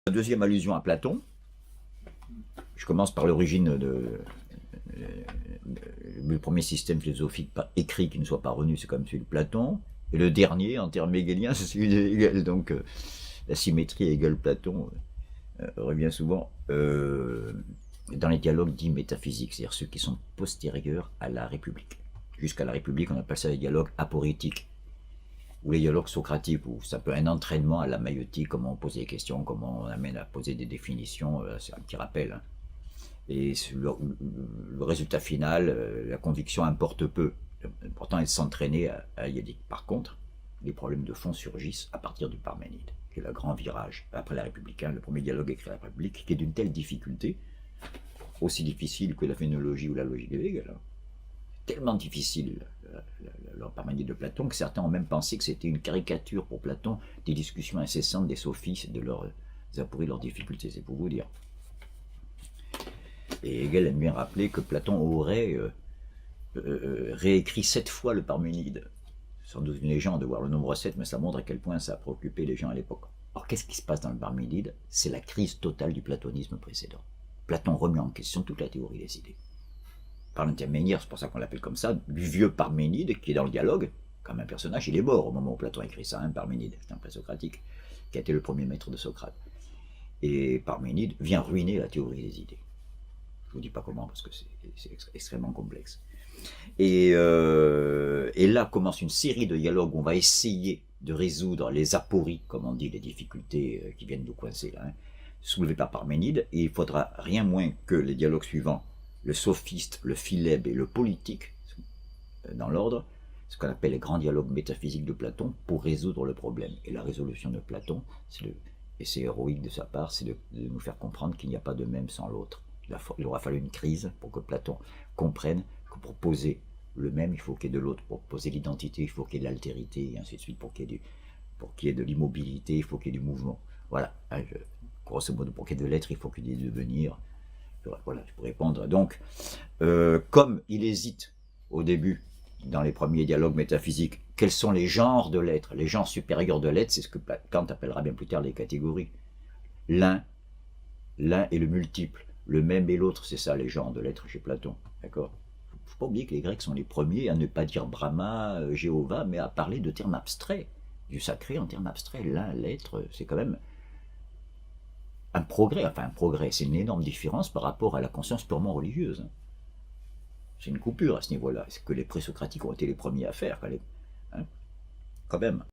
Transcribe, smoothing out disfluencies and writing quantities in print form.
La deuxième allusion à Platon, je commence par l'origine le premier système philosophique écrit qui ne soit pas revenu, c'est comme celui de Platon, et le dernier, en termes hegéliens, c'est celui de Hegel. Donc la symétrie Hegel-Platon revient souvent dans les dialogues dits métaphysiques, c'est-à-dire ceux qui sont postérieurs à la République. Jusqu'à la République, on appelle ça les dialogues aporétiques, ou les dialogues socratiques, où c'est un peu un entraînement à la maïotique, comment on pose des questions, comment on amène à poser des définitions, c'est un petit rappel. Hein. Et le résultat final, la conviction importe peu. L'important est de s'entraîner à y aller. Par contre, les problèmes de fond surgissent à partir du Parménide, qui est le grand virage, après la République, le premier dialogue écrit à la République, qui est d'une telle difficulté, aussi difficile que la phénoménologie ou la logique de Hegel. Tellement difficile, le Parménide de Platon, que certains ont même pensé que c'était une caricature pour Platon des discussions incessantes des sophistes, de leurs apories, leurs difficultés, c'est pour vous dire. Et Hegel aime bien rappeler que Platon aurait réécrit 7 fois le Parménide. C'est sans doute une légende de voir le nombre 7, mais ça montre à quel point ça a préoccupé les gens à l'époque. Alors qu'est-ce qui se passe dans le Parménide? C'est la crise totale du platonisme précédent. Platon remet en question toute la théorie des idées. Par l'intermédiaire, c'est pour ça qu'on l'appelle comme ça, du vieux Parménide qui est dans le dialogue, comme un personnage, il est mort au moment où Platon écrit ça, Parménide, c'est un présocratique, qui a été le premier maître de Socrate. Et Parménide vient ruiner la théorie des idées. Je ne vous dis pas comment, parce que c'est extrêmement complexe. Et là commence une série de dialogues où on va essayer de résoudre les apories, comme on dit, les difficultés qui viennent nous coincer là, soulevées par Parménide, et il faudra rien moins que les dialogues suivants, le sophiste, le philèbe et le politique, dans l'ordre, ce qu'on appelle les grands dialogues métaphysiques de Platon, pour résoudre le problème. Et la résolution de Platon, et c'est héroïque de sa part, c'est de nous faire comprendre qu'il n'y a pas de même sans l'autre. Il aura fallu une crise pour que Platon comprenne que pour poser le même, il faut qu'il y ait de l'autre. Pour poser l'identité, il faut qu'il y ait de l'altérité, et ainsi de suite. Pour qu'il y ait de l'immobilité, il faut qu'il y ait du mouvement. Voilà. Grosso modo, pour qu'il y ait de l'être, il faut qu'il y ait du devenir. Voilà, je peux répondre. Donc, comme il hésite au début, dans les premiers dialogues métaphysiques, quels sont les genres de l'être? Les genres supérieurs de l'être, c'est ce que Kant appellera bien plus tard les catégories. L'un et le multiple. Le même et l'autre, c'est ça les genres de l'être chez Platon. D'accord? Il ne faut pas oublier que les Grecs sont les premiers à ne pas dire Brahma, Jéhovah, mais à parler de termes abstraits, du sacré en termes abstraits. L'un, l'être, c'est quand même un progrès, c'est une énorme différence par rapport à la conscience purement religieuse. C'est une coupure à ce niveau-là. C'est que les présocratiques ont été les premiers à faire, quand même.